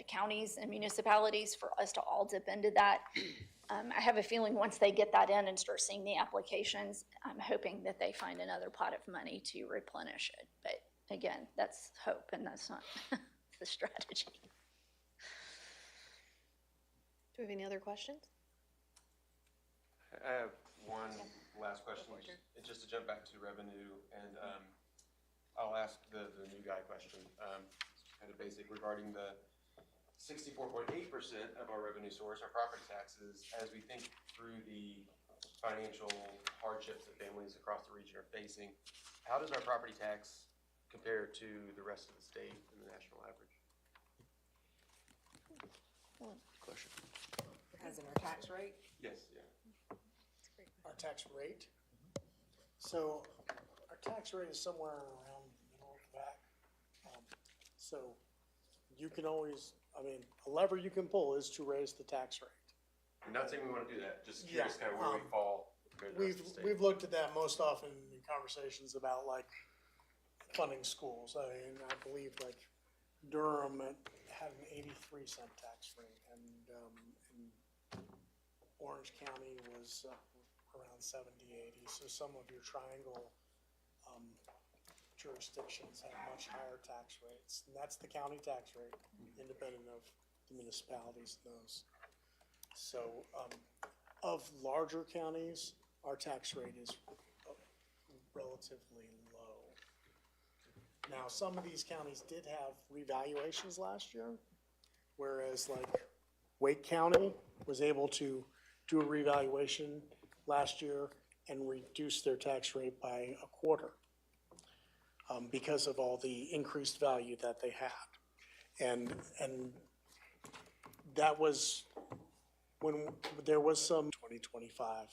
counties and municipalities for us to all dip into that. I have a feeling once they get that in and start seeing the applications, I'm hoping that they find another pot of money to replenish it. But again, that's hope, and that's not the strategy. Do we have any other questions? I have one last question, just to jump back to revenue, and I'll ask the new guy question, kind of basic, regarding the 64.8% of our revenue source, our property taxes. As we think through the financial hardships that families across the region are facing, how does our property tax compare to the rest of the state and the national average? Question. As in our tax rate? Yes, yeah. Our tax rate. So our tax rate is somewhere around the middle of the back. So you can always, I mean, a lever you can pull is to raise the tax rate. I'm not saying we want to do that, just curious kind of where we fall compared to the rest of the state. We've looked at that most often in conversations about like funding schools. I mean, I believe like Durham had an 83-cent tax rate, and Orange County was around 70, 80. So some of your triangle jurisdictions have much higher tax rates, and that's the county tax rate, independent of the municipalities and those. So of larger counties, our tax rate is relatively low. Now, some of these counties did have revaluations last year, whereas like Wake County was able to do a revaluation last year and reduce their tax rate by a quarter because of all the increased value that they had. And that was when there was some 2025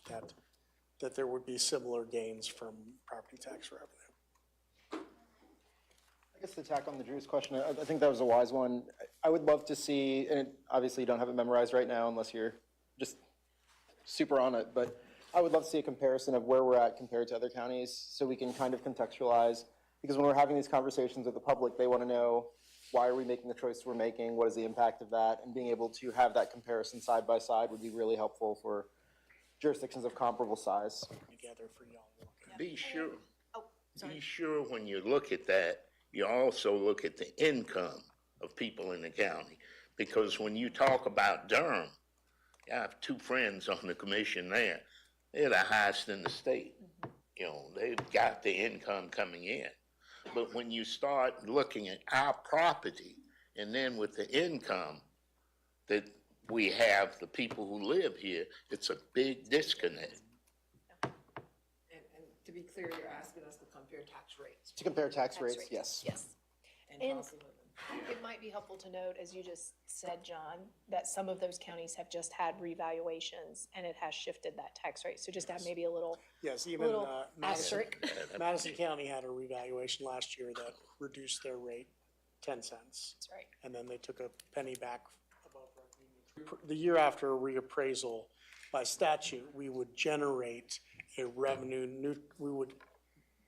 that there would be similar gains from property tax revenue. I guess to tack on the Drew's question, I think that was a wise one. I would love to see, and obviously you don't have it memorized right now unless you're just super on it, but I would love to see a comparison of where we're at compared to other counties so we can kind of contextualize, because when we're having these conversations with the public, they want to know, why are we making the choices we're making? What is the impact of that? And being able to have that comparison side by side would be really helpful for jurisdictions of comparable size. Together for y'all. Be sure, Oh, sorry. be sure when you look at that, you also look at the income of people in the county. Because when you talk about Durham, I have two friends on the commission there. They're the highest in the state. You know, they've got the income coming in. But when you start looking at our property, and then with the income that we have, the people who live here, it's a big disconnect. And to be clear, you're asking us to compare tax rates To compare tax Tax rates, rates. yes. Yes. and cost of living. It might be helpful to note, as you just said, John, that some of those counties have just had revaluations and it has shifted that tax rate. So just to have maybe a little, Yes, even little Madison, asterisk. Madison County had a revaluation last year that reduced their rate 10 cents. That's right. And then they took a penny back above revenue. The year after a reappraisal, by statute, we would generate a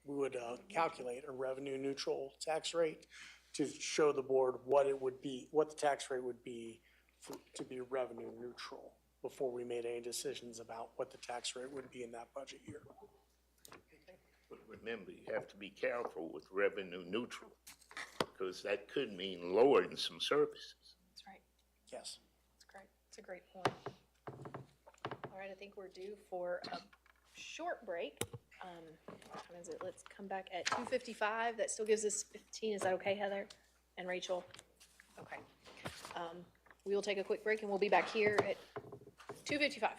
we would calculate a revenue neutral tax rate to show the board what it would be, what the tax rate would be to be revenue neutral before we made any decisions about what the tax rate would be in that budget year. But remember, you have to be careful with revenue neutral, because that could mean lowering some services. That's right. Yes. That's great. It's a great point. All right, I think we're due for a short break. What time is it? Let's come back at 2:55. That still gives us 15. Is that okay, Heather and Rachel? Okay. We will take a quick break and we'll be back here at 2:55.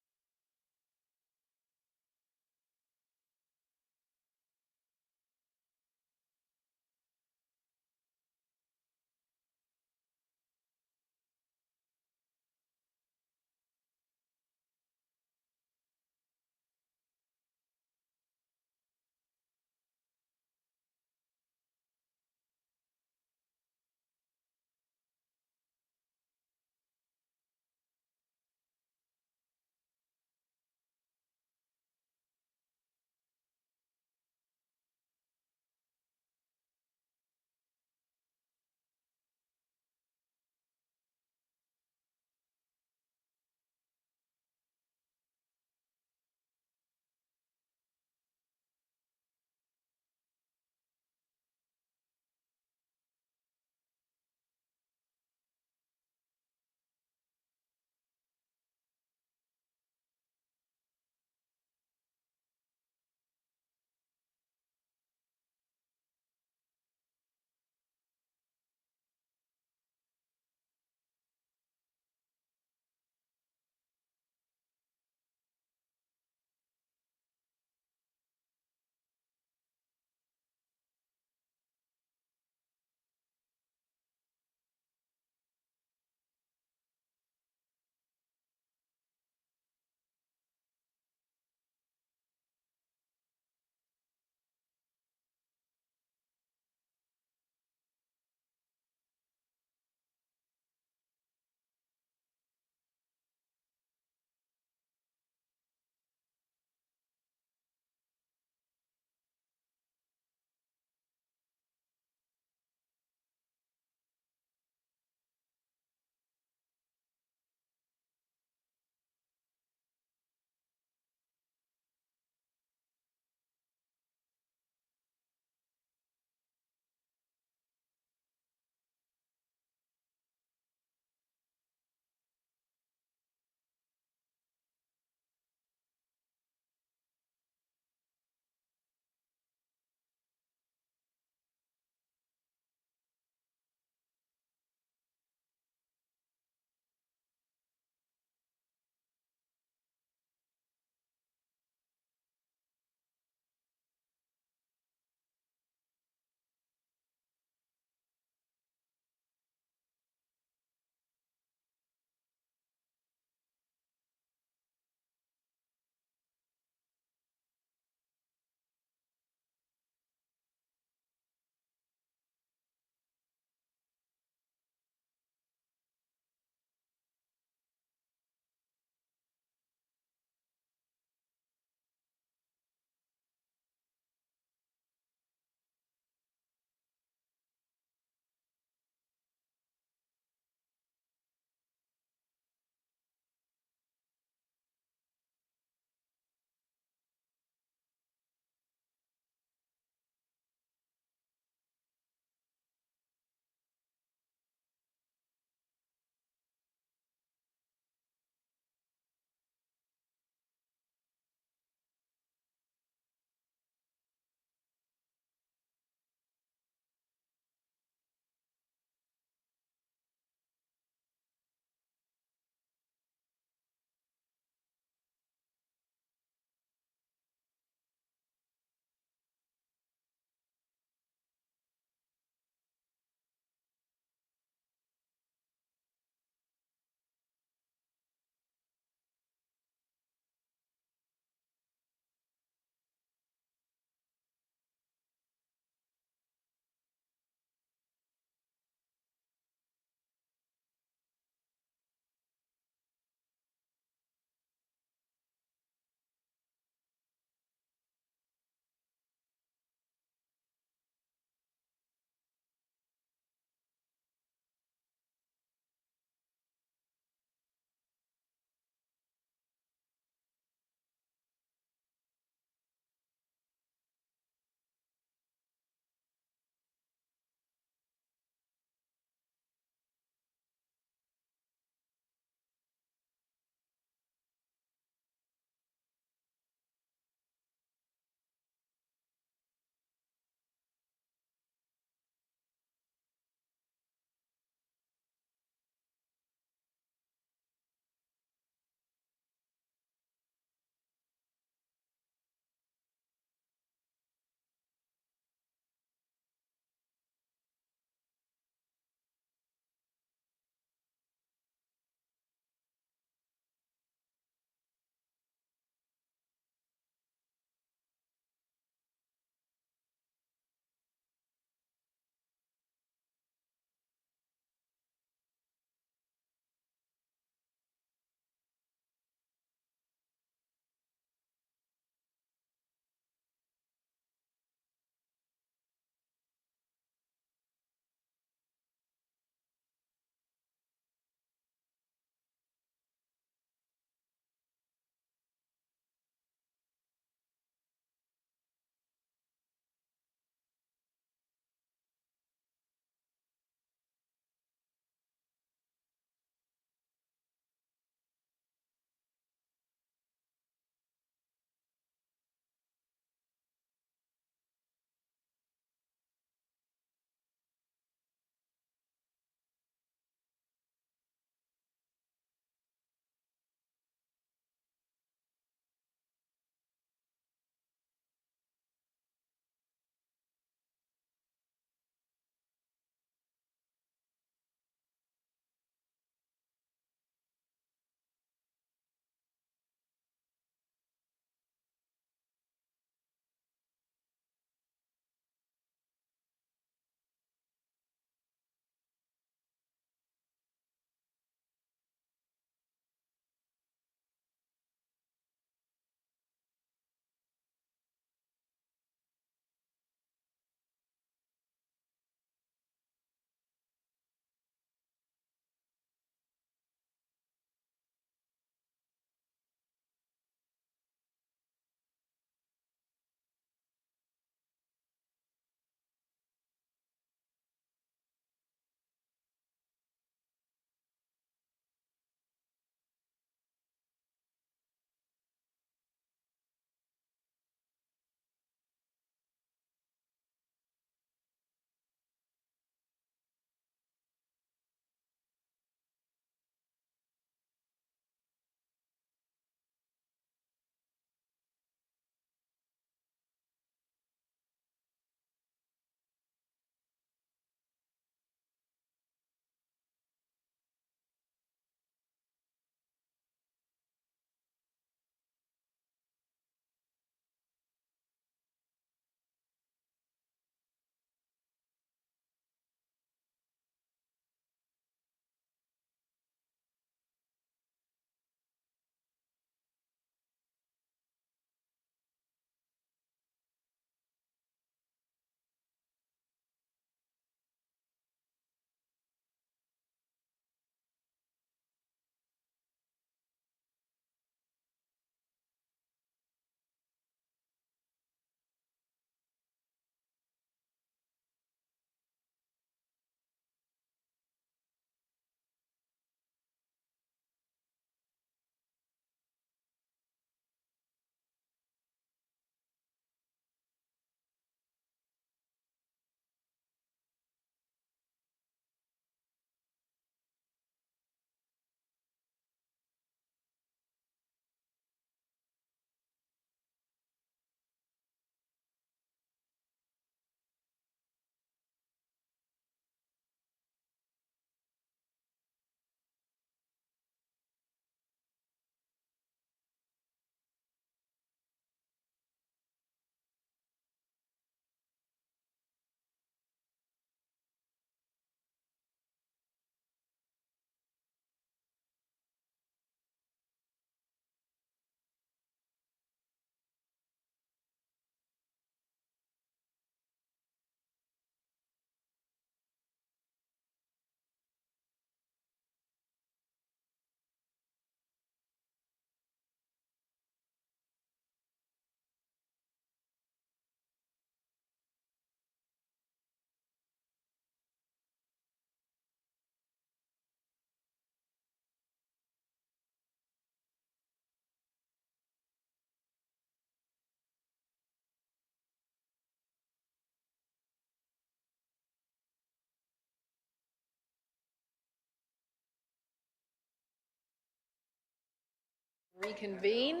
reconvene.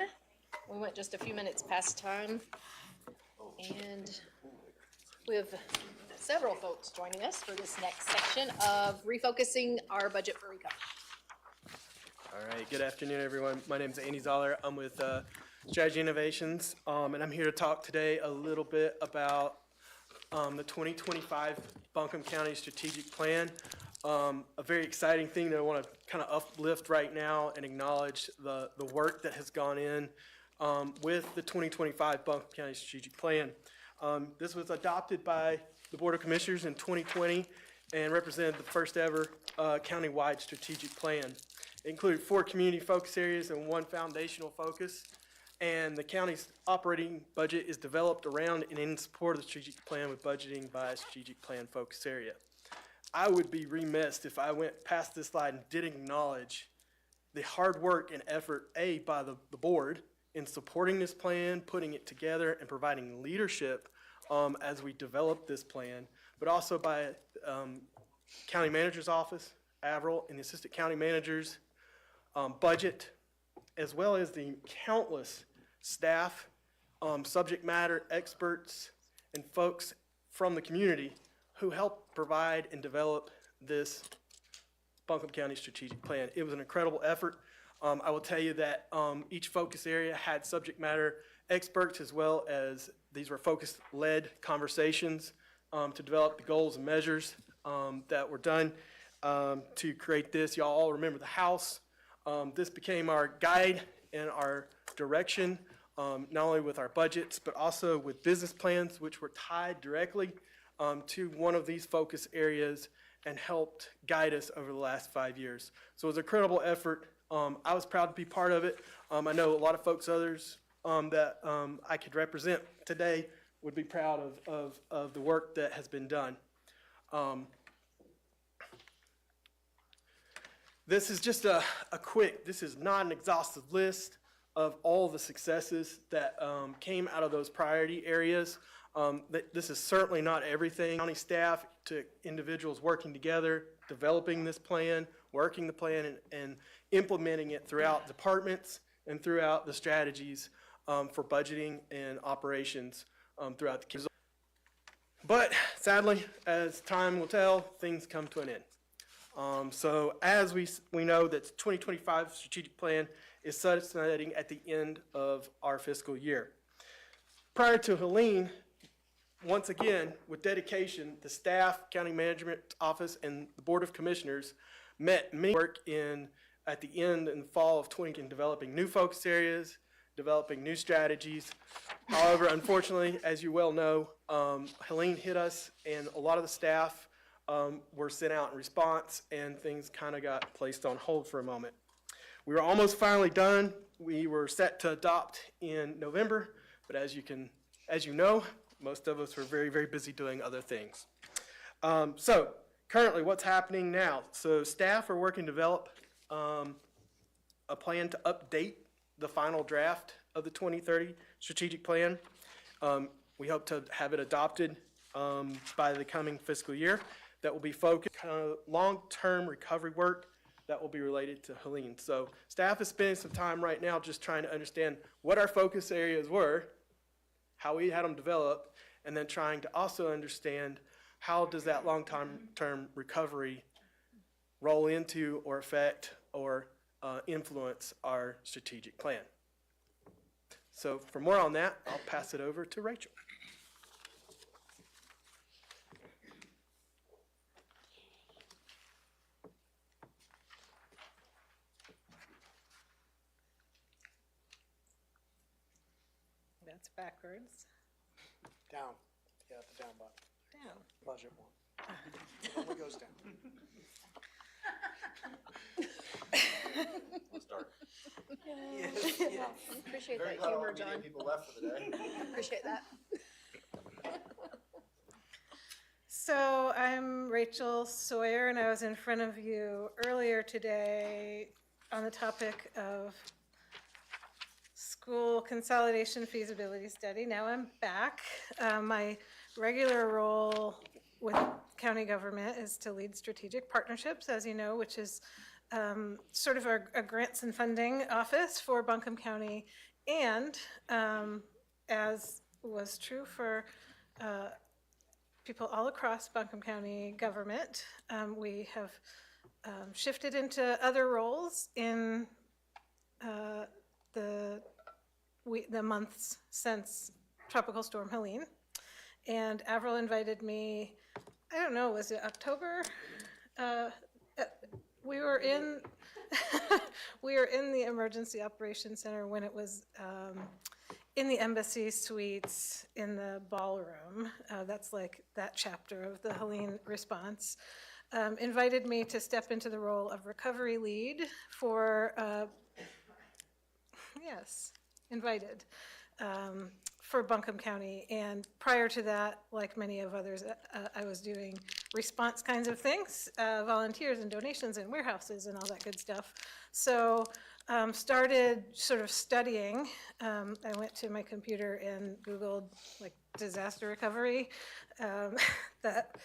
We went just a few minutes past time. And we have several folks joining us for this next section of refocusing our budget for recovery. All right, good afternoon, everyone. My name is Andy Zoller. I'm with Strategy Innovations, and I'm here to talk today a little bit about the 2025 Buncombe County Strategic Plan. A very exciting thing that I want to kind of uplift right now and acknowledge the work that has gone in with the 2025 Buncombe County Strategic Plan. This was adopted by the Board of Commissioners in 2020 and represented the first ever county-wide strategic plan. It included 4 community focus areas and 1 foundational focus. And the county's operating budget is developed around and in support of the strategic plan with budgeting by a strategic plan focus area. I would be remiss if I went past this slide and didn't acknowledge the hard work and effort, by the board in supporting this plan, putting it together, and providing leadership as we develop this plan, but also by County Manager's Office, Averill, and the Assistant County Managers, budget, as well as the countless staff, subject matter experts, and folks from the community who helped provide and develop this Buncombe County Strategic Plan. It was an incredible effort. I will tell you that each focus area had subject matter experts, as well as these were focus-led conversations to develop the goals and measures that were done to create this. Y'all all remember the house. This became our guide and our direction, not only with our budgets, but also with business plans, which were tied directly to one of these focus areas and helped guide us over the last 5 years. So it was a credible effort. I was proud to be part of it. I know a lot of folks, others that I could represent today would be proud of the work that has been done. This is just a quick, this is not an exhaustive list of all the successes that came out of those priority areas. This is certainly not everything. County staff to individuals working together, developing this plan, working the plan, and implementing it throughout departments and throughout the strategies for budgeting and operations throughout the county. But sadly, as time will tell, things come to an end. So as we know that the 2025 strategic plan is sunsetting at the end of our fiscal year. Prior to Helene, once again, with dedication, the staff, county management office, and the Board of Commissioners met many work at the end and fall of 20 in developing new focus areas, developing new strategies. However, unfortunately, as you well know, Helene hit us, and a lot of the staff were sent out in response, and things kind of got placed on hold for a moment. We were almost finally done. We were set to adopt in November, but as you know, most of us were very, very busy doing other things. So currently, what's happening now? So staff are working to develop a plan to update the final draft of the 2030 strategic plan. We hope to have it adopted by the coming fiscal year. That will be focused on long-term recovery work that will be related to Helene. So staff is spending some time right now just trying to understand what our focus areas were, how we had them developed, and then trying to also understand how does that long-term recovery roll into or affect or influence our strategic plan. So for more on that, I'll pass it over to Rachel. That's backwards. Down. Yeah, the down button. Down. Budget one. It only goes down. Let's start. Appreciate Very that glad all humor, the media John. people left for the day. Appreciate that. So I'm Rachel Sawyer, and I was in front of you earlier today on the topic of school consolidation feasibility study. Now I'm back. My regular role with county government is to lead strategic partnerships, as you know, which is sort of a grants and funding office for Buncombe County, and as was true for people all across Buncombe County government, we have shifted into other roles in the months since Tropical Storm Helene. And Avril invited me, I don't know, was it October? We were in the Emergency Operations Center when it was in the embassy suites in the ballroom. That's like that chapter of the Helene response. Invited me to step into the role of recovery lead for, yes, invited, for Buncombe County. And prior to that, like many of others, I was doing response kinds of things, volunteers and donations and warehouses and all that good stuff. So started sort of studying. I went to my computer and Googled like disaster recovery. That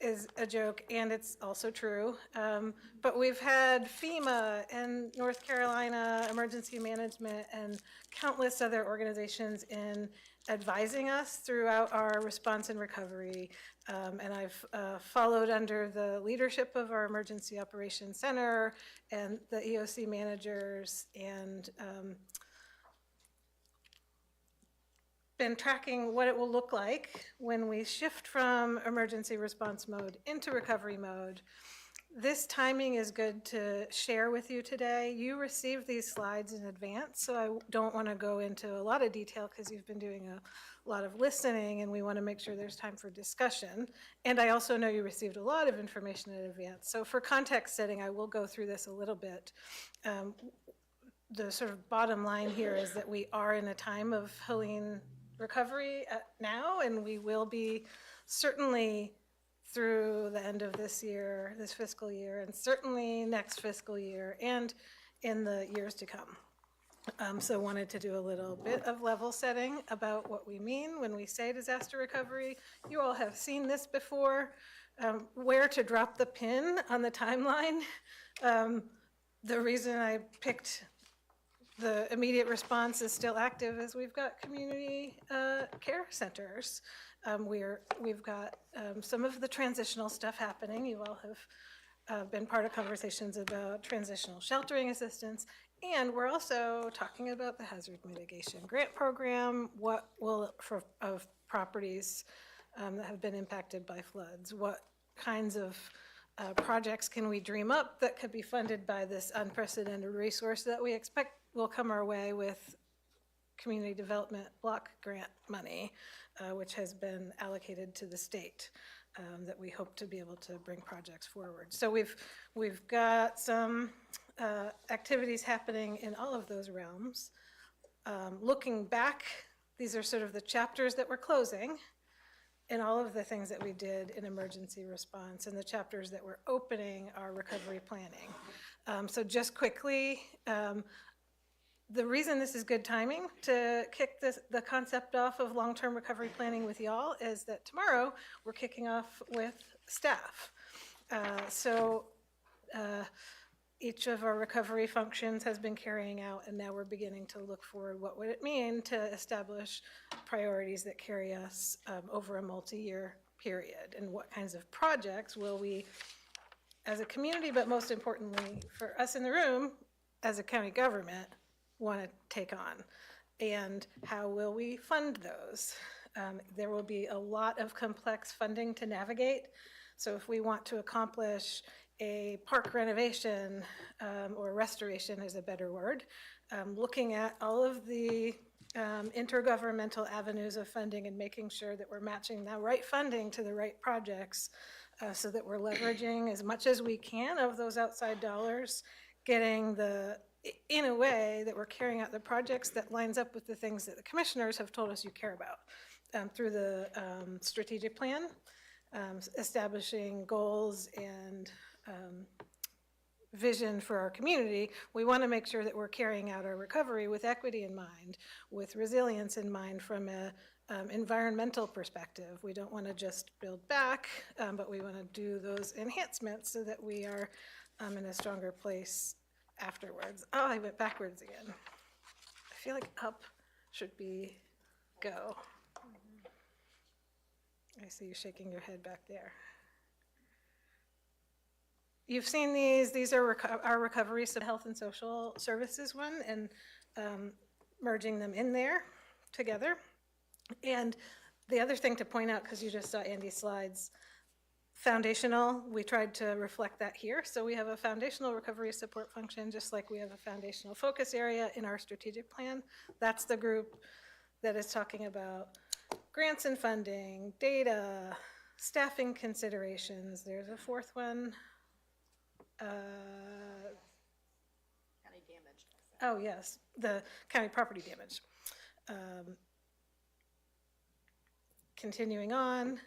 is a joke, and it's also true. But we've had FEMA and North Carolina Emergency Management and countless other organizations in advising us throughout our response and recovery. And I've followed under the leadership of our Emergency Operations Center and the EOC managers, and been tracking what it will look like when we shift from emergency response mode into recovery mode. This timing is good to share with you today. You received these slides in advance, so I don't want to go into a lot of detail because you've been doing a lot of listening, and we want to make sure there's time for discussion. And I also know you received a lot of information in advance. So for context setting, I will go through this a little bit. The sort of bottom line here is that we are in a time of Helene recovery now, and we will be certainly through the end of this year, this fiscal year, and certainly next fiscal year, and in the years to come. So wanted to do a little bit of level setting about what we mean when we say disaster recovery. You all have seen this before. Where to drop the pin on the timeline. The reason I picked the immediate response is still active is we've got community care centers. We've got some of the transitional stuff happening. You all have been part of conversations about transitional sheltering assistance, and we're also talking about the hazard mitigation grant program. What will, of properties that have been impacted by floods, what kinds of projects can we dream up that could be funded by this unprecedented resource that we expect will come our way with community development block grant money, which has been allocated to the state, that we hope to be able to bring projects forward. So we've got some activities happening in all of those realms. Looking back, these are sort of the chapters that we're closing in all of the things that we did in emergency response, and the chapters that we're opening our recovery planning. So just quickly, the reason this is good timing to kick the concept off of long-term recovery planning with y'all is that tomorrow we're kicking off with staff. Each of our recovery functions has been carrying out, and now we're beginning to look forward. What would it mean to establish priorities that carry us over a multi-year period, and what kinds of projects will we, as a community, but most importantly for us in the room, as a county government, want to take on, and how will we fund those? There will be a lot of complex funding to navigate. So if we want to accomplish a park renovation, or restoration is a better word, looking at all of the intergovernmental avenues of funding and making sure that we're matching the right funding to the right projects, so that we're leveraging as much as we can of those outside dollars, getting in a way that we're carrying out the projects that lines up with the things that the commissioners have told us you care about, through the strategic plan, establishing goals and vision for our community. We want to make sure that we're carrying out our recovery with equity in mind, with resilience in mind from a environmental perspective. We don't want to just build back, but we want to do those enhancements so that we are I'm in a stronger place afterwards. Oh, I went backwards again. I feel like up should be go. I see you shaking your head back there. You've seen these are our recovery, so health and social services one, and merging them in there together. And the other thing to point out, because you just saw Andy's slides, foundational, we tried to reflect that here. So we have a foundational recovery support function, just like we have a foundational focus area in our strategic plan. That's the group that is talking about grants and funding, data, staffing considerations. There's a fourth one. County damaged. Oh, yes, the county property damage. Continuing on,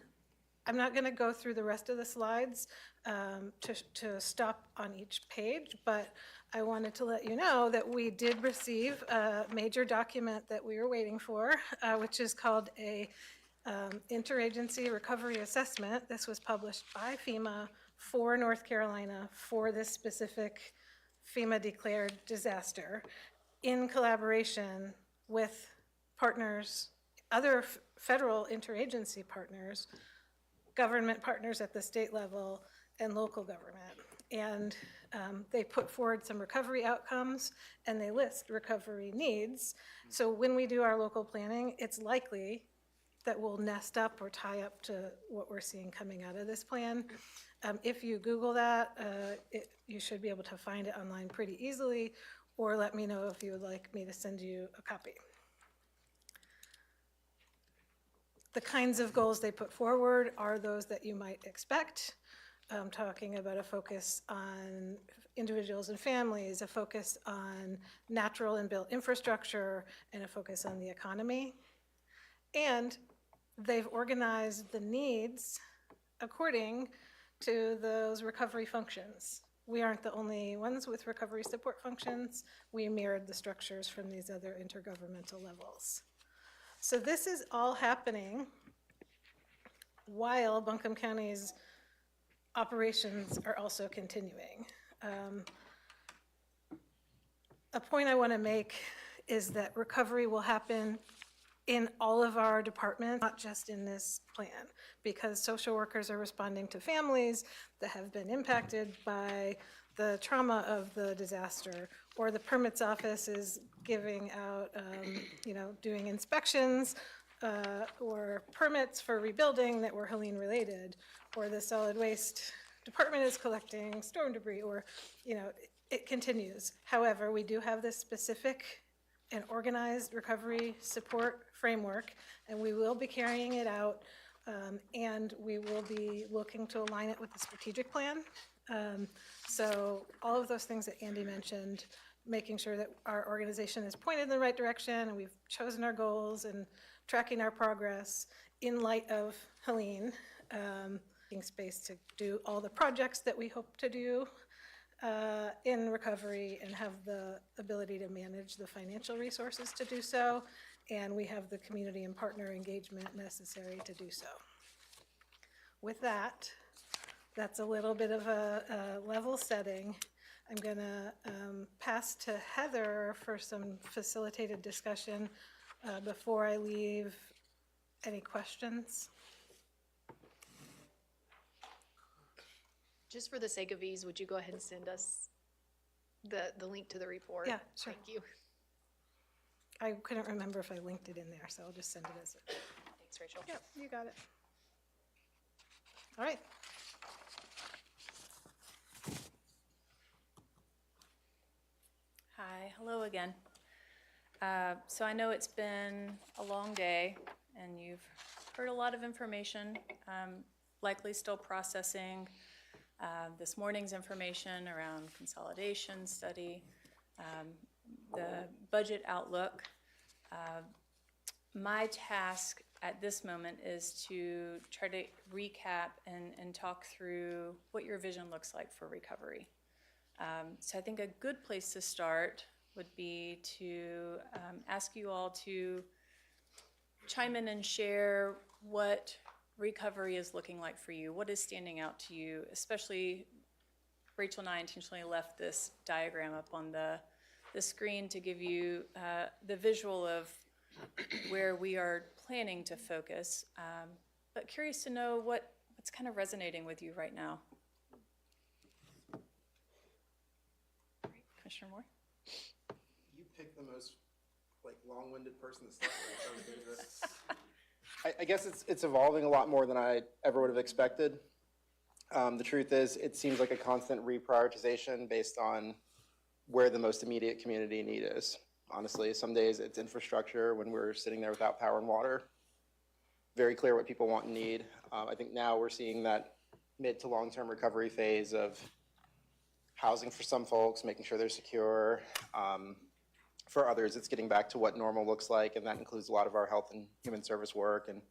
I'm not going to go through the rest of the slides to stop on each page, but I wanted to let you know that we did receive a major document that we were waiting for, which is called a interagency recovery assessment. This was published by FEMA for North Carolina for this specific FEMA declared disaster in collaboration with partners, other federal interagency partners, government partners at the state level, and local government. And they put forward some recovery outcomes and they list recovery needs. So when we do our local planning, it's likely that we'll nest up or tie up to what we're seeing coming out of this plan. If you Google that, you should be able to find it online pretty easily, or let me know if you would like me to send you a copy. The kinds of goals they put forward are those that you might expect. Talking about a focus on individuals and families, a focus on natural and built infrastructure, and a focus on the economy. And they've organized the needs according to those recovery functions. We aren't the only ones with recovery support functions. We mirrored the structures from these other intergovernmental levels. So this is all happening while Buncombe County's operations are also continuing. A point I want to make is that recovery will happen in all of our departments, not just in this plan, because social workers are responding to families that have been impacted by the trauma of the disaster, or the permits office is giving out, doing inspections or permits for rebuilding that were Helene related, or the solid waste department is collecting storm debris, or, it continues. However, we do have this specific and organized recovery support framework, and we will be carrying it out, and we will be looking to align it with the strategic plan. So all of those things that Andy mentioned, making sure that our organization is pointed in the right direction, and we've chosen our goals and tracking our progress in light of Helene, making space to do all the projects that we hope to do in recovery, and have the ability to manage the financial resources to do so, and we have the community and partner engagement necessary to do so. With that, that's a little bit of a level setting. I'm gonna pass to Heather for some facilitated discussion before I leave. Any questions? Just for the sake of ease, would you go ahead and send us the link to the report? Yeah, sure. Thank you. I couldn't remember if I linked it in there, so I'll just send it as a. Thanks, Rachel. Yep, you got it. All right. Hi, hello again. So I know it's been a long day and you've heard a lot of information, likely still processing this morning's information around consolidation study, the budget outlook. My task at this moment is to try to recap and talk through what your vision looks like for recovery. So I think a good place to start would be to ask you all to chime in and share what recovery is looking like for you. What is standing out to you, especially Rachel and I intentionally left this diagram up on the screen to give you the visual of where we are planning to focus. But curious to know what's kind of resonating with you right now. Commissioner Moore? You picked the most, long-winded person to start with. I guess it's evolving a lot more than I ever would have expected. The truth is, it seems like a constant reprioritization based on where the most immediate community need is. Honestly, some days it's infrastructure when we're sitting there without power and water. Very clear what people want and need. I think now we're seeing that mid to long-term recovery phase of housing for some folks, making sure they're secure. For others, it's getting back to what normal looks like, and that includes a lot of our health and human service work. And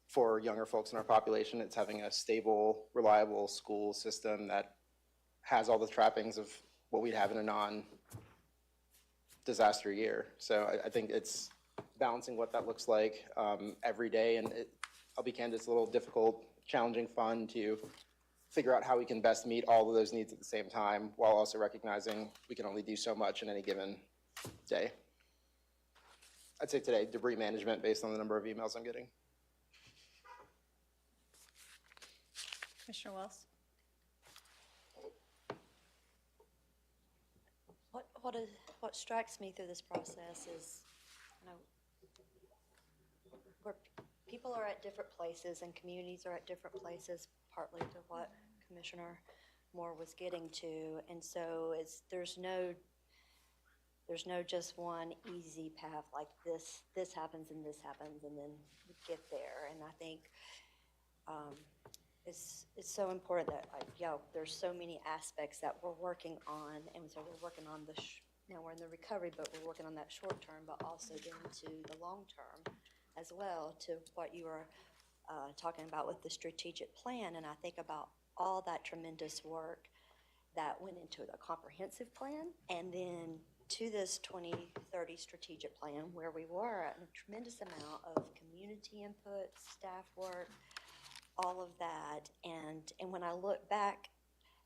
for younger folks in our population, it's having a stable, reliable school system that has all the trappings of what we'd have in a non-disaster year. So I think it's balancing what that looks like every day. And I'll be candid, it's a little difficult, challenging, fun to figure out how we can best meet all of those needs at the same time, while also recognizing we can only do so much in any given day. I'd say today, debris management based on the number of emails I'm getting. Commissioner Wells? What strikes me through this process is, where people are at different places and communities are at different places, partly to what Commissioner Moore was getting to, and so there's no just one easy path like this happens and this happens and then we get there. And I think it's so important that there's so many aspects that we're working on, and so we're working on now we're in the recovery, but we're working on that short term, but also getting to the long term as well, to what you were talking about with the strategic plan. And I think about all that tremendous work that went into the comprehensive plan, and then to this 2030 strategic plan, where we were at a tremendous amount of community input, staff work, all of that. And when I look back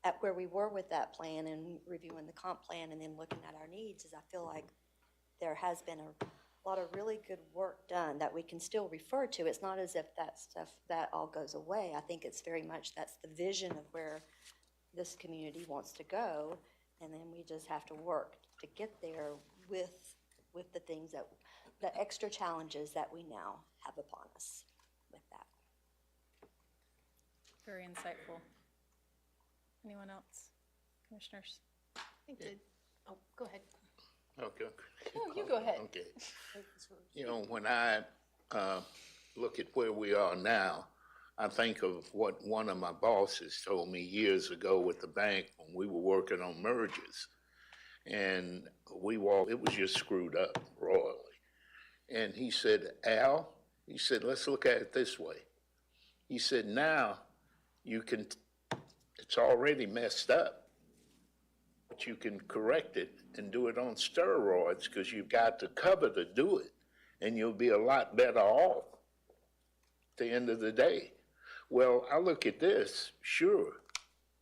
at where we were with that plan and reviewing the comp plan and then looking at our needs, is I feel like there has been a lot of really good work done that we can still refer to. It's not as if that stuff, that all goes away. I think it's very much that's the vision of where this community wants to go, and then we just have to work to get there with the things that, the extra challenges that we now have upon us with that. Very insightful. Anyone else? Commissioners? I think go ahead. Okay. No, you go ahead. Okay. When I look at where we are now, I think of what one of my bosses told me years ago with the bank when we were working on mergers. And it was just screwed up royally. And he said, Al, he said, let's look at it this way. He said, now it's already messed up, but you can correct it and do it on steroids, because you've got the cover to do it, and you'll be a lot better off at the end of the day. Well, I look at this, sure,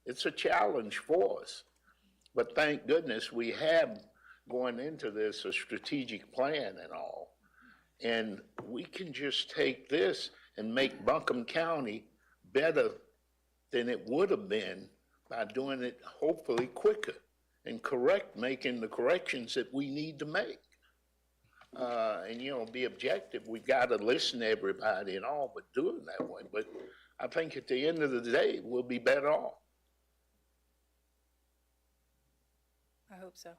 it's a challenge for us, but thank goodness we have, going into this, a strategic plan and all. And we can just take this and make Buncombe County better than it would have been by doing it hopefully quicker and making the corrections that we need to make. And, be objective. We've got to listen to everybody and all, but do it that way. But I think at the end of the day, we'll be better off. I hope so.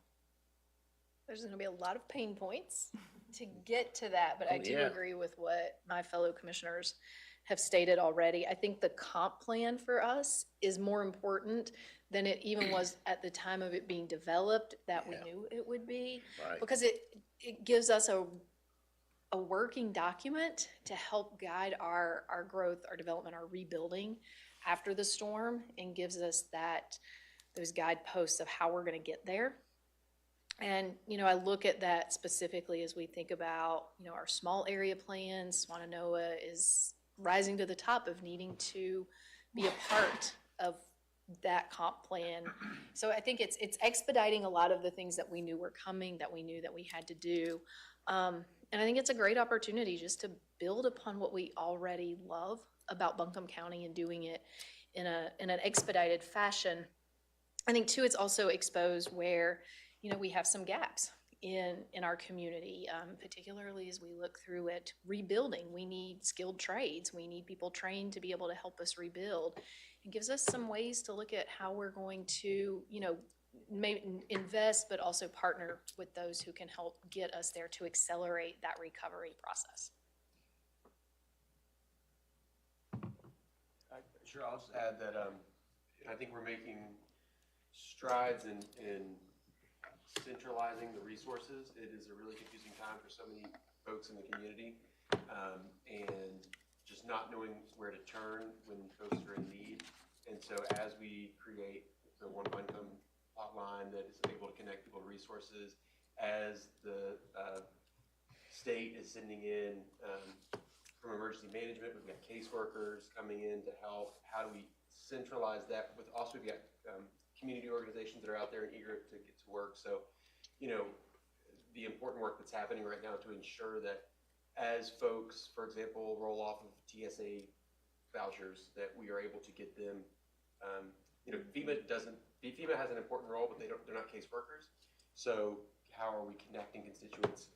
There's going to be a lot of pain points to get to that, but I do Yeah. agree with what my fellow commissioners have stated already. I think the comp plan for us is more important than it even was at the time of it being developed, that we knew it would be. Right. Because it gives us a working document to help guide our growth, our development, our rebuilding after the storm, and gives us those guideposts of how we're going to get there. And, I look at that specifically as we think about, our small area plans. Swannanoa is rising to the top of needing to be a part of that comp plan. So I think it's expediting a lot of the things that we knew were coming, that we knew that we had to do. And I think it's a great opportunity just to build upon what we already love about Buncombe County and doing it in an expedited fashion. I think too, it's also exposed where, you know, we have some gaps in our community, particularly as we look through at rebuilding. We need skilled trades. We need people trained to be able to help us rebuild. It gives us some ways to look at how we're going to, you know, invest, but also partner with those who can help get us there to accelerate that recovery process. Sure, I'll just add that I think we're making strides in centralizing the resources. It is a really confusing time for so many folks in the community, and just not knowing where to turn when folks are in need. And so as we create the One Buncombe hotline that is able to connect people to resources, as the state is sending in from emergency management, we've got caseworkers coming in to help. How do we centralize that? With also, we've got community organizations that are out there and eager to get to work. So, you know, the important work that's happening right now to ensure that as folks, for example, roll off of TSA vouchers, that we are able to get them. You know, FEMA has an important role, but they're not caseworkers. So how are we connecting constituents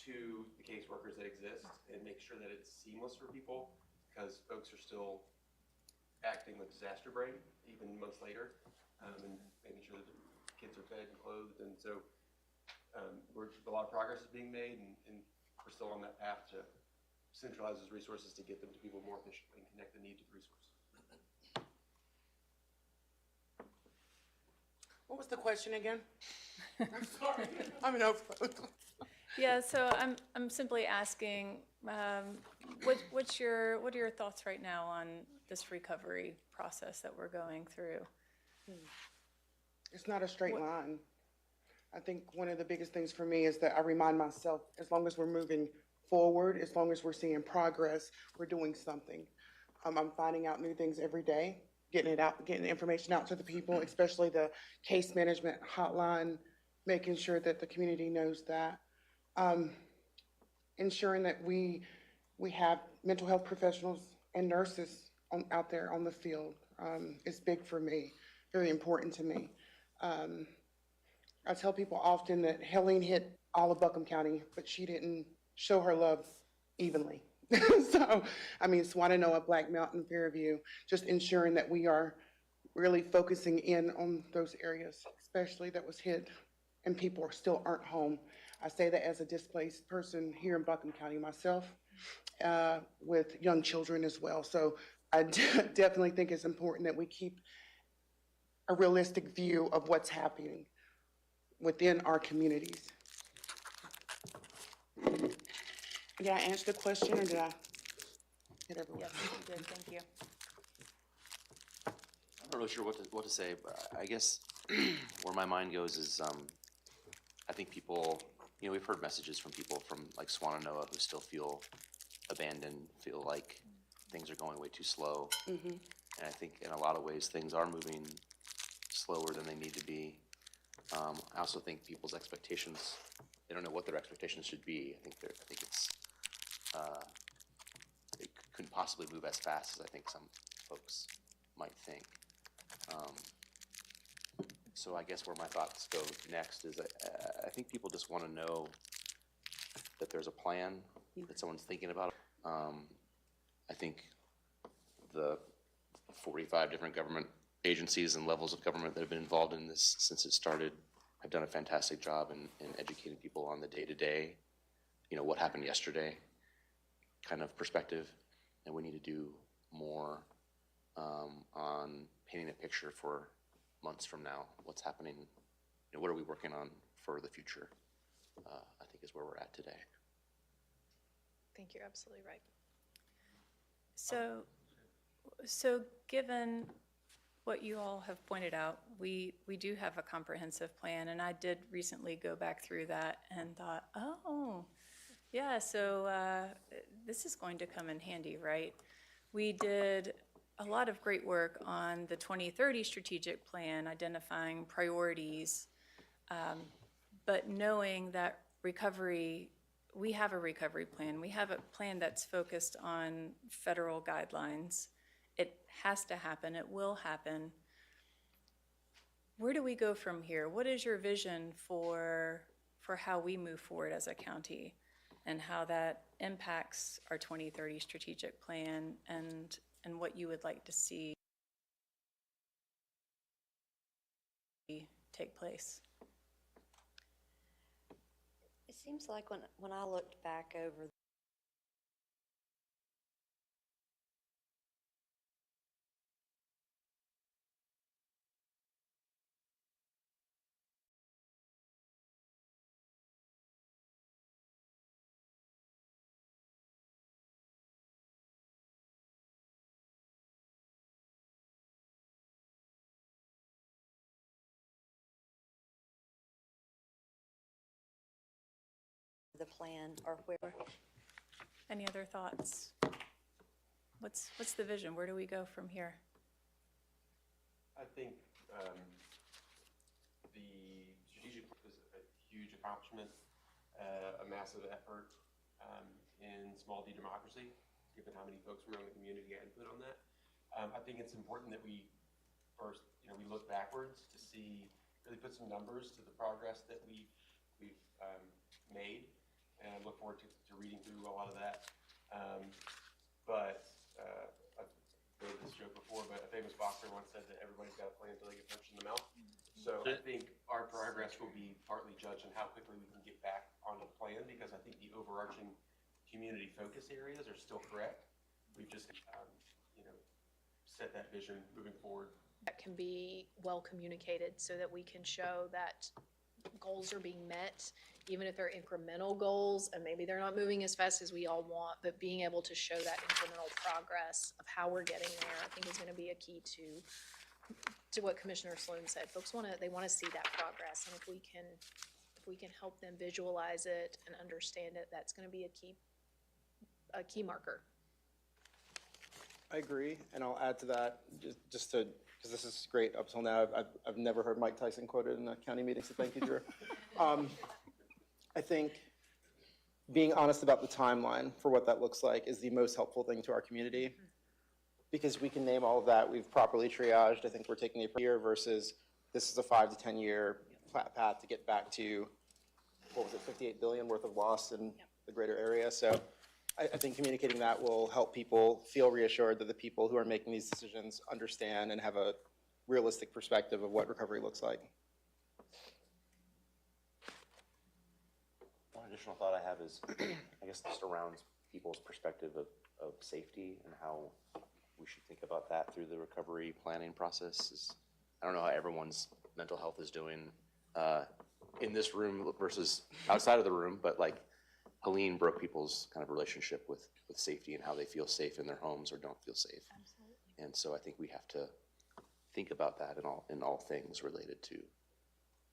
to the caseworkers that exist and make sure that it's seamless for people, because folks are still acting with disaster brain even months later, and making sure that the kids are fed and clothed. And so a lot of progress is being made, and we're still on that path to centralize those resources to get them to people more efficiently and connect the need to the resource. What was the question again? I'm sorry. I'm an overload. Yeah, so I'm simply asking, what are your thoughts right now on this recovery process that we're going through? It's not a straight line. I think one of the biggest things for me is that I remind myself, as long as we're moving forward, as long as we're seeing progress, we're doing something. I'm finding out new things every day, getting information out to the people, especially the case management hotline, making sure that the community knows that. Ensuring that we have mental health professionals and nurses out there on the field is big for me, very important to me. I tell people often that Helene hit all of Buncombe County, but she didn't show her love evenly. So, I mean, Swannanoa, Black Mountain, Fairview, just ensuring that we are really focusing in on those areas, especially that was hit and people still aren't home. I say that as a displaced person here in Buncombe County myself, with young children as well. So I definitely think it's important that we keep a realistic view of what's happening within our communities. Did I answer the question, or did I hit everyone? Yes, you did, thank you. I'm not really sure what to say, but I guess where my mind goes is I think people, you know, we've heard messages from people from like Swannanoa who still feel abandoned, feel like things are going way too slow. Mm-hmm. And I think in a lot of ways things are moving slower than they need to be. I also think people's expectations, they don't know what their expectations should be. I think it's it couldn't possibly move as fast as I think some folks might think. So I guess where my thoughts go next is I think people just want to know that there's a plan, that someone's thinking about. I think the 45 different government agencies and levels of government that have been involved in this since it started have done a fantastic job in educating people on the day-to-day, you know, what happened yesterday kind of perspective. And we need to do more on painting a picture for months from now, what's happening, you know, what are we working on for the future, I think is where we're at today. I think you're absolutely right. So given what you all have pointed out, we do have a comprehensive plan, and I did recently go back through that and thought, oh, yeah, so this is going to come in handy, right? We did a lot of great work on the 2030 strategic plan, identifying priorities, but knowing that recovery, we have a recovery plan. We have a plan that's focused on federal guidelines. It has to happen. It will happen. Where do we go from here? What is your vision for how we move forward as a county and how that impacts our 2030 strategic plan and what you would like to see take place? It seems like when I looked back over the plan or where, Any other thoughts? What's the vision? Where do we go from here? I think the strategic is a huge accomplishment, a massive effort in small d democracy, given how many folks from around the community had input on that. I think it's important that we first, we look backwards to see, really put some numbers to the progress that we've made, and I look forward to reading through a lot of that. I've made this joke before, but a famous boxer once said that everybody's got a plan until they get punched in the mouth. So I think our progress will be partly judged on how quickly we can get back on the plan, because I think the overarching community focus areas are still correct. We've just, set that vision moving forward. That can be well communicated so that we can show that goals are being met, even if they're incremental goals, and maybe they're not moving as fast as we all want, but being able to show that incremental progress of how we're getting there, I think is gonna be a key to what Commissioner Sloan said. Folks they wanna see that progress, and if we can help them visualize it and understand it, that's gonna be a key marker. I agree, and I'll add to that, just to, because this is great up till now. I've never heard Mike Tyson quoted in a county meeting, so thank you, Drew. I think being honest about the timeline for what that looks like is the most helpful thing to our community, because we can name all of that. We've properly triaged. I think we're taking a year versus this is a 5 to 10 year path to get back to, what was it, 58 billion worth of loss in the greater area. So I think communicating that will help people feel reassured that the people who are making these decisions understand and have a realistic perspective of what recovery looks like. One additional thought I have is, I guess just around people's perspective of safety and how we should think about that through the recovery planning process. I don't know how everyone's mental health is doing in this room versus outside of the room, but like Helene broke people's kind of relationship with safety and how they feel safe in their homes or don't feel safe. Absolutely. And so I think we have to think about that in all things related to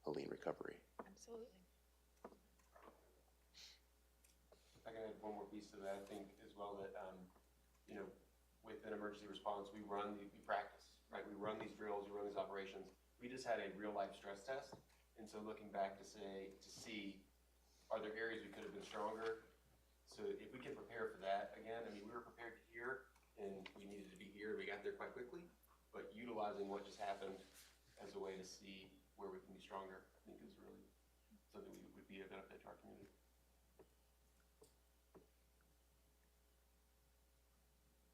Helene recovery. Absolutely. If I can add one more piece to that, I think as well that, with an emergency response, we practice, right? We run these drills, we run these operations. We just had a real life stress test. And so looking back to see, are there areas we could have been stronger? So if we can prepare for that, again, we were prepared here and we needed to be here. We got there quite quickly, but utilizing what just happened as a way to see where we can be stronger, I think is really something would be a benefit to our community.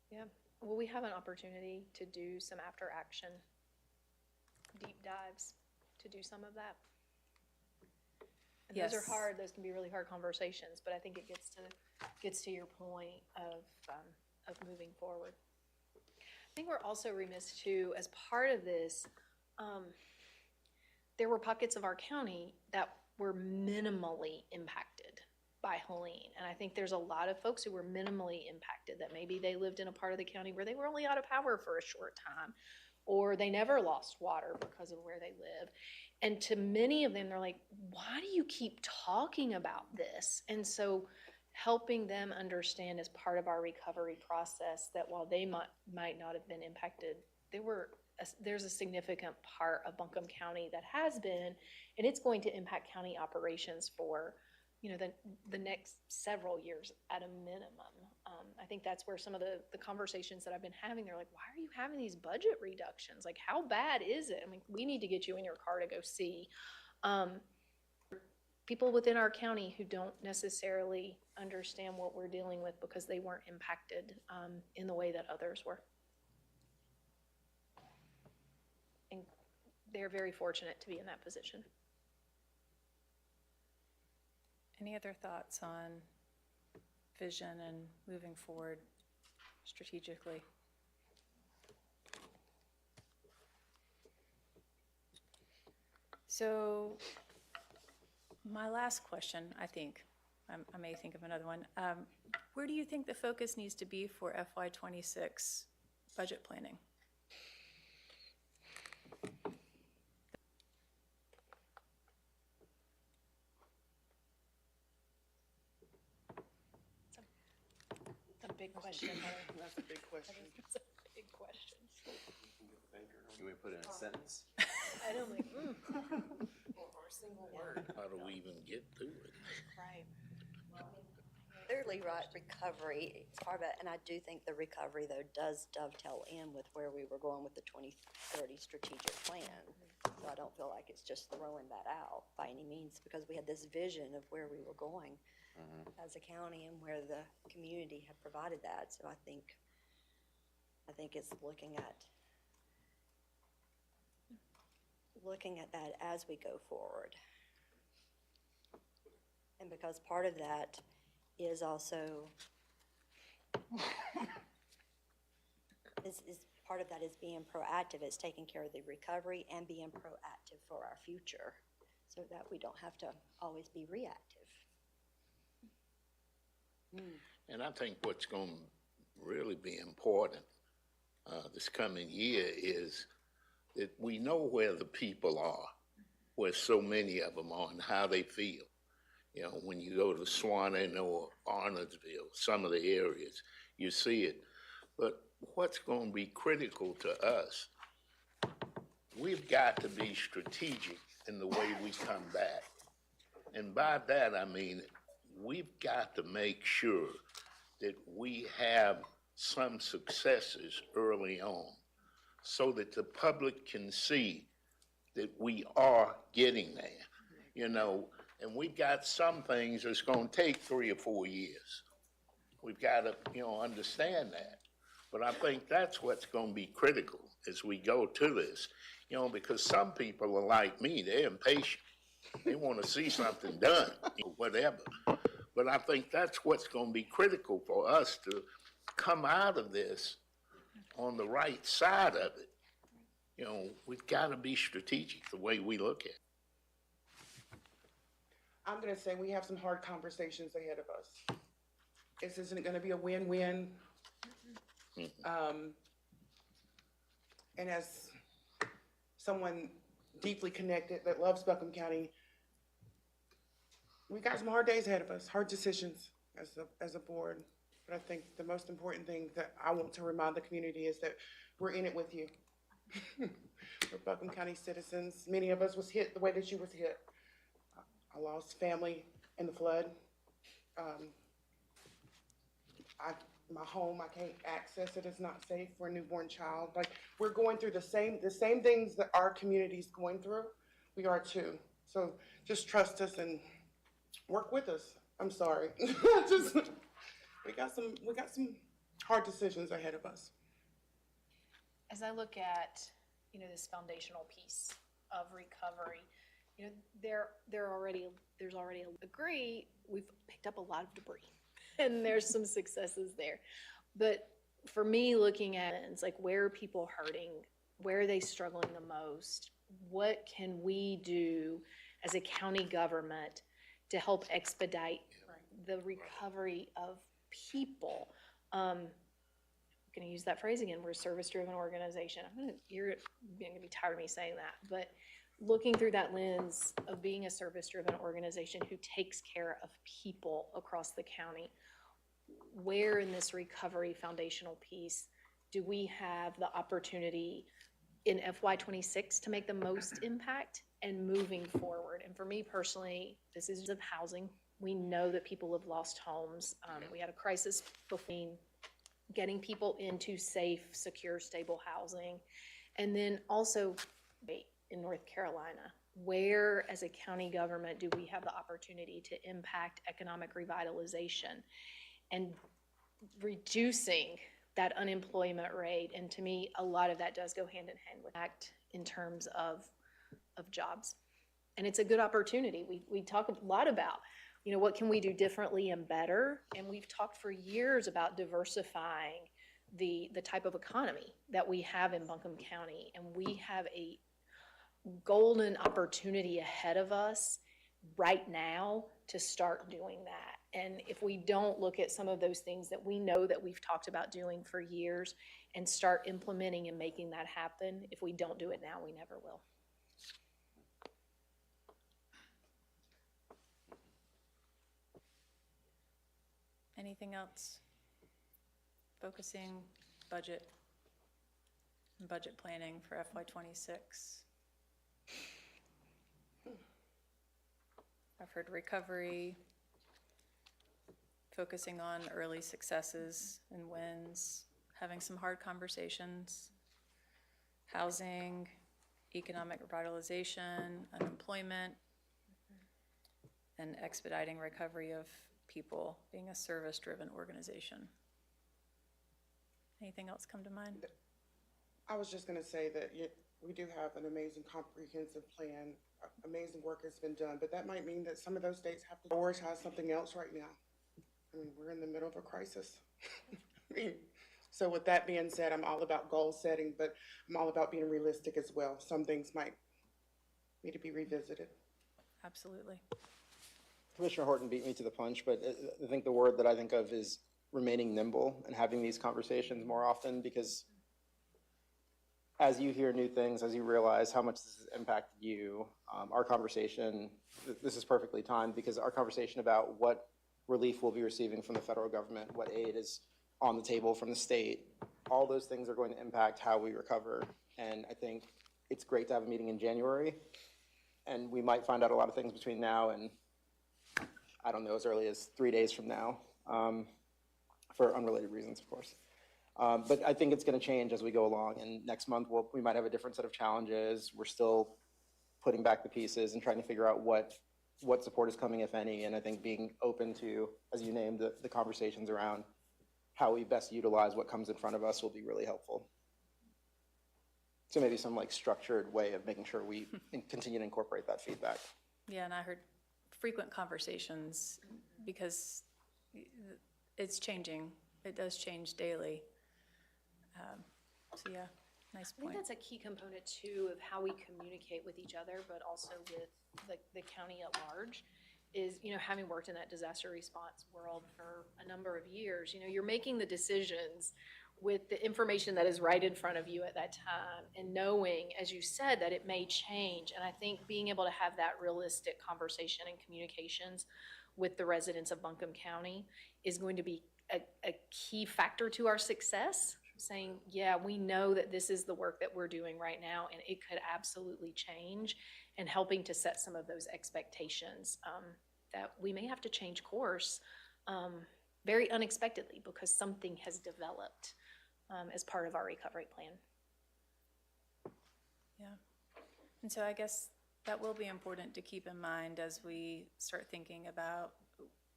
Yeah, well, we have an opportunity to do some after action deep dives, to do some of that. And those are Yes. hard, those can be really hard conversations, but I think it gets to your point of moving forward. I think we're also remiss too, as part of this, there were pockets of our county that were minimally impacted by Helene. And I think there's a lot of folks who were minimally impacted, that maybe they lived in a part of the county where they were only out of power for a short time, or they never lost water because of where they live. And to many of them, they're like, why do you keep talking about this? And so helping them understand as part of our recovery process that while they might not have been impacted, there's a significant part of Buncombe County that has been, and it's going to impact county operations for, you know, the next several years at a minimum. I think that's where some of the conversations that I've been having, they're like, why are you having these budget reductions? Like, how bad is it? I mean, we need to get you in your car to go see. People within our county who don't necessarily understand what we're dealing with because they weren't impacted in the way that others were. And they're very fortunate to be in that position. Any other thoughts on vision and moving forward strategically? So my last question, I think, I may think of another one. Where do you think the focus needs to be for FY26 budget planning? It's a big question. That's a big question. It's a big question. You want me to put it in a sentence? I don't like, Or a single word. How do we even get to it? right. Clearly, right, recovery, it's part of it, and I do think the recovery, though, does dovetail in with where we were going with the 2030 strategic plan. So I don't feel like it's just throwing that out by any means, because we had this vision of where we were going as a county and where the community had provided that. So I think it's looking at that as we go forward. And because part of that is also, is part of that is being proactive. It's taking care of the recovery and being proactive for our future so that we don't have to always be reactive. And I think what's going to really be important this coming year is that we know where the people are, where so many of them are and how they feel. You know, when you go to Swanton or Arnoldsville, some of the areas, you see it. But what's going to be critical to us, we've got to be strategic in the way we come back. And by that, I mean, we've got to make sure that we have some successes early on so that the public can see that we are getting there, you know. And we've got some things that's going to take 3 or 4 years. We've got to, you know, understand that. But I think that's what's going to be critical as we go to this, you know, because some people are like me, they're impatient. They want to see something done, or whatever. But I think that's what's going to be critical for us to come out of this on the right side of it. You know, we've got to be strategic the way we look at it. I'm gonna say we have some hard conversations ahead of us. This isn't gonna be a win-win. And as someone deeply connected that loves Buncombe County, we got some hard days ahead of us, hard decisions as a board. But I think the most important thing that I want to remind the community is that we're in it with you. We're Buncombe County citizens. Many of us was hit the way that you was hit. I lost family in the flood. My home, I can't access it. It's not safe for a newborn child. Like, we're going through the same things that our community's going through. We are too. So just trust us and work with us. I'm sorry. We got some hard decisions ahead of us. As I look at, you know, this foundational piece of recovery, you know, there's already we've picked up a lot of debris and there's some successes there. But for me, looking at it, it's like, where are people hurting? Where are they struggling the most? What can we do as a county government to help expedite the recovery of people? I'm going to use that phrase again. We're a service-driven organization. You're going to be tired of me saying that, but looking through that lens of being a service-driven organization who takes care of people across the county, where in this recovery foundational piece do we have the opportunity in FY '26 to make the most impact and moving forward? And for me personally, this is of housing. We know that people have lost homes. We had a crisis between getting people into safe, secure, stable housing. And then also in North Carolina, where as a county government do we have the opportunity to impact economic revitalization and reducing that unemployment rate? And to me, a lot of that does go hand in hand with act in terms of jobs. And it's a good opportunity. We talk a lot about, you know, what can we do differently and better? And we've talked for years about diversifying the type of economy that we have in Buncombe County. And we have a golden opportunity ahead of us right now to start doing that. And if we don't look at some of those things that we know that we've talked about doing for years and start implementing and making that happen, if we don't do it now, we never will. Anything else? Focusing budget and budget planning for FY '26. I've heard recovery, focusing on early successes and wins, having some hard conversations, housing, economic revitalization, unemployment, and expediting recovery of people, being a service-driven organization. Anything else come to mind? I was just gonna say that we do have an amazing comprehensive plan. Amazing work has been done, but that might mean that some of those states have to prioritize something else right now. I mean, we're in the middle of a crisis. I mean, so with that being said, I'm all about goal setting, but I'm all about being realistic as well. Some things might need to be revisited. Absolutely. Commissioner Horton beat me to the punch, but I think the word that I think of is remaining nimble and having these conversations more often, because as you hear new things, as you realize how much this has impacted you, our conversation, this is perfectly timed, because our conversation about what relief we'll be receiving from the federal government, what aid is on the table from the state, all those things are going to impact how we recover. And I think it's great to have a meeting in January, and we might find out a lot of things between now and, I don't know, as early as 3 days from now, for unrelated reasons, of course. But I think it's going to change as we go along, and next month we might have a different set of challenges. We're still putting back the pieces and trying to figure out what support is coming, if any, and I think being open to, as you named, the conversations around how we best utilize what comes in front of us will be really helpful. So maybe some like structured way of making sure we continue to incorporate that feedback. Yeah, and I heard frequent conversations, because it's changing. It does change daily. So yeah, nice I think point. that's a key component too of how we communicate with each other, but also with the county at large, is, you know, having worked in that disaster response world for a number of years, you know, you're making the decisions with the information that is right in front of you at that time, and knowing, as you said, that it may change. And I think being able to have that realistic conversation and communications with the residents of Buncombe County is going to be a key factor to our success. Saying, yeah, we know that this is the work that we're doing right now, and it could absolutely change, and helping to set some of those expectations that we may have to change course very unexpectedly because something has developed as part of our recovery plan. Yeah. And so I guess that will be important to keep in mind as we start thinking about,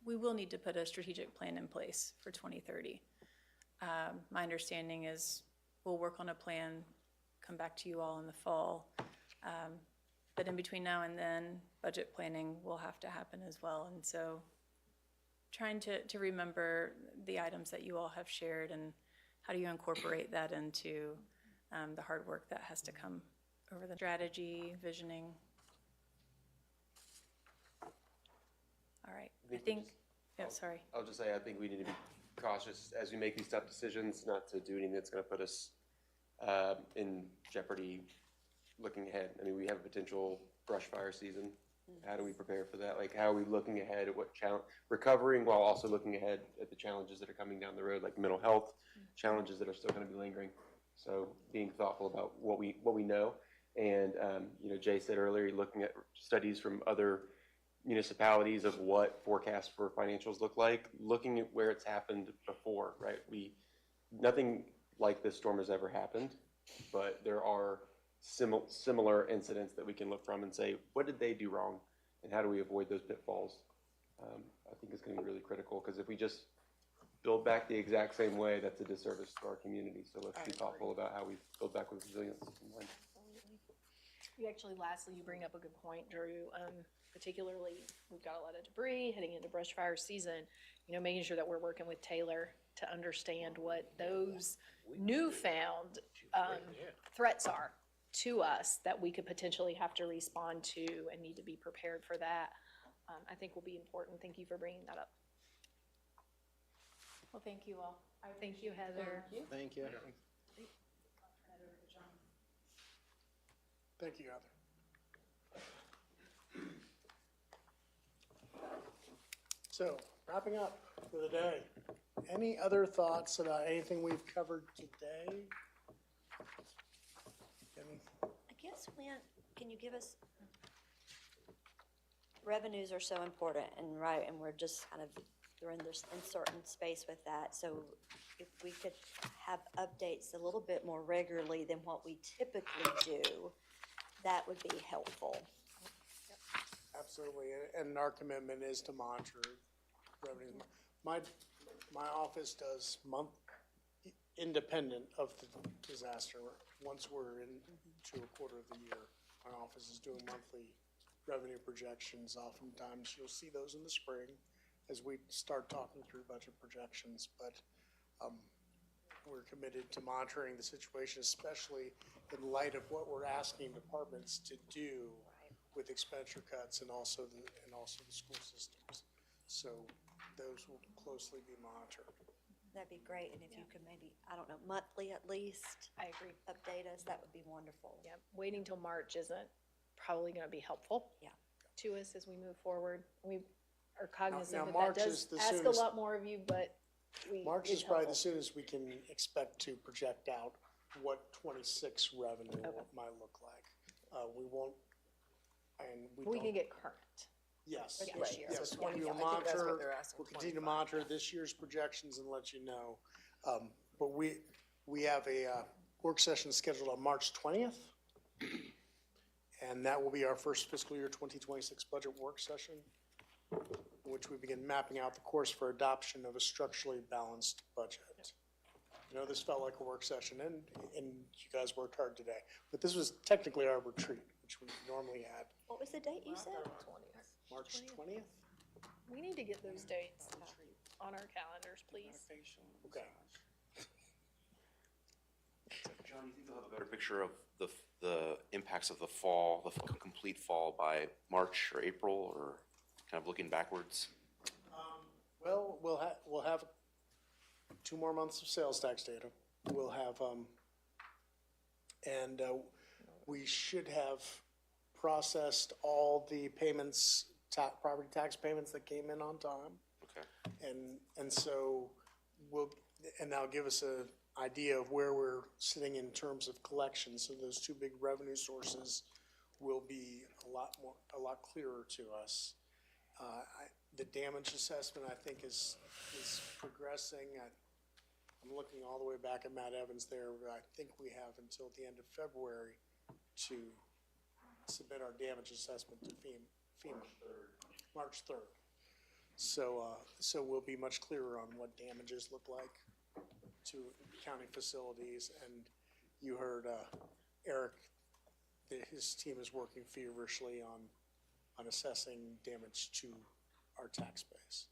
we will need to put a strategic plan in place for 2030. My understanding is we'll work on a plan, come back to you all in the fall. But in between now and then, budget planning will have to happen as well. And so trying to remember the items that you all have shared, and how do you incorporate that into the hard work that has to come over the strategy, visioning. All right, I think, sorry. I'll just say, I think we need to be cautious as we make these tough decisions, not to do anything that's going to put us in jeopardy looking ahead? I mean, we have a potential brush fire season. How do we prepare for that? Like, how are we looking ahead at what challenge, recovering while also looking ahead at the challenges that are coming down the road, like mental health challenges that are still going to be lingering. So being thoughtful about what we know. And, you know, Jay said earlier, looking at studies from other municipalities of what forecasts for financials look like, looking at where it's happened before, right? Nothing like this storm has ever happened, but there are similar incidents that we can look from and say, what did they do wrong, and how do we avoid those pitfalls? I think it's going to be really critical, because if we just build back the exact same way, that's a disservice to our community. So let's be thoughtful about how we build back with resilience in mind. You actually, lastly, you bring up a good point, Drew. Particularly, we've got a lot of debris heading into brush fire season. You know, making sure that we're working with Taylor to understand what those newfound threats are to us that we could potentially have to respond to and need to be prepared for that. I think will be important. Thank you for bringing that up. Well, thank you all. Thank you, Heather. Thank you. Thank you, Heather. So, wrapping up for the day. Any other thoughts about anything we've covered today? I guess, can you give us, revenues are so important, and right, and we're just kind of, we're in this uncertain space with that, so if we could have updates a little bit more regularly than what we typically do, that would be helpful. Absolutely, and our commitment is to monitor revenue. My office does independent of the disaster. Once we're into a quarter of the year, my office is doing monthly revenue projections. Oftentimes, you'll see those in the spring as we start talking through budget projections, but we're committed to monitoring the situation, especially in light of what we're asking departments to do with expenditure cuts and also the school systems. So those will closely be monitored. That'd be great, and if you could maybe, I don't know, monthly at least. I agree. Update us, that would be wonderful. Yeah, waiting till March isn't probably gonna be helpful. Yeah. To us as we move forward. We are cognizant Now, that March that is does the ask a soonest- lot more of you, but March it's is probably helpful. the soonest we can expect to project out what 26 revenue might look like. We won't, and we We don't. can get current. Yes, this yes, year. yes. So We 25, will I think that's what monitor, they're asking, we'll continue to 25. monitor this year's projections and let you know. But we have a work session scheduled on March 20th. And that will be our first fiscal year 2026 budget work session, in which we begin mapping out the course for adoption of a structurally balanced budget. I know this felt like a work session, and you guys worked hard today, but this was technically our retreat, which we normally had What was the date you said? March 20th. We need to get those dates on our calendars, please. Okay. John, you think they'll have a better picture of the impacts of the fall, the complete fall by March or April, or kind of looking backwards? Well, we'll have 2 more months of sales tax data. We'll have, and we should have processed all the payments, property tax payments that came in on time. Okay. And so and that'll give us an idea of where we're sitting in terms of collections. So those 2 big revenue sources will be a lot clearer to us. The damage assessment, I think, is progressing. I'm looking all the way back at Matt Evans there. I think we have until the end of February to submit our damage assessment to FEMA. March 3rd. So we'll be much clearer on what damages look like to county facilities. And you heard Eric, his team is working feverishly on assessing damage to our tax base.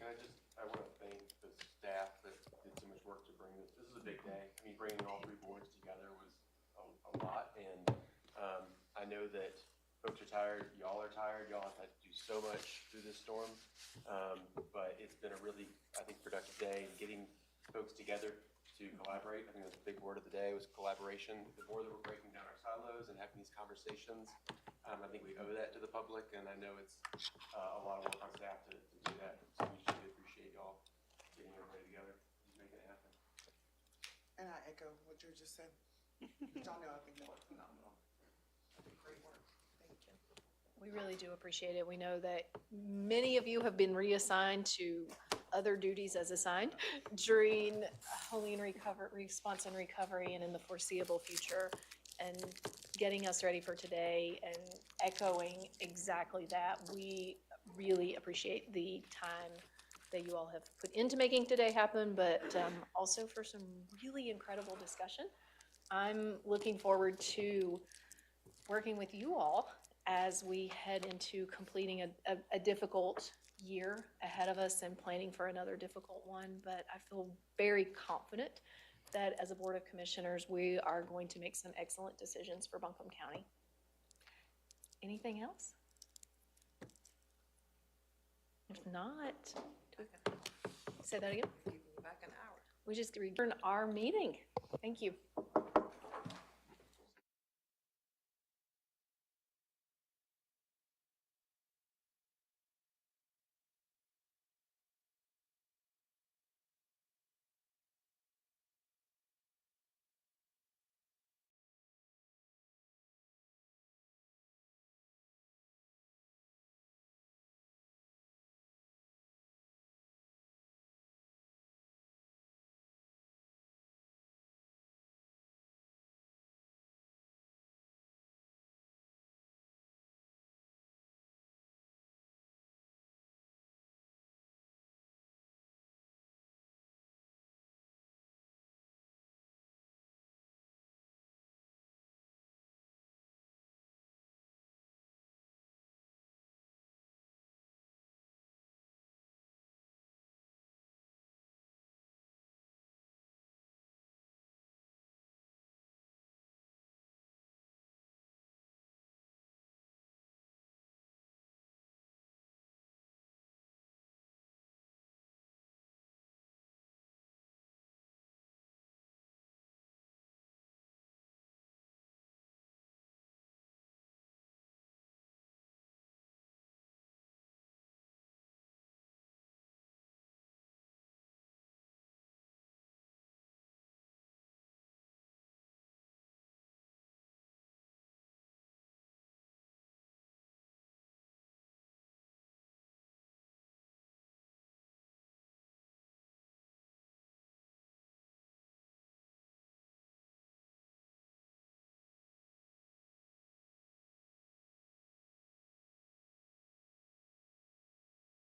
I want to thank the staff that did so much work to bring this. This is a big day. I mean, bringing all 3 boards together was a lot. And I know that folks are tired. Y'all are tired. Y'all have had to do so much through this storm. But it's been a really, I think, productive day. And getting folks together to collaborate. I think that's a big word of the day was collaboration. The more that we're breaking down our silos and having these conversations, I think we owe that to the public, and I know it's a lot of work on staff to do that. So we really appreciate y'all getting everybody together and making it happen. And I echo what Drew just said. Y'all know I think that was phenomenal. Great work. Thank you. We really do appreciate it. We know that many of you have been reassigned to other duties as assigned during Helene response and recovery and in the foreseeable future, and getting us ready for today and echoing exactly that. We really appreciate the time that you all have put into making today happen, but also for some really incredible discussion. I'm looking forward to working with you all as we head into completing a difficult year ahead of us and planning for another difficult one. But I feel very confident that as a Board of Commissioners, we are going to make some excellent decisions for Buncombe County. Anything else? If not, say that again. Back an hour. We just adjourn our meeting. Thank you.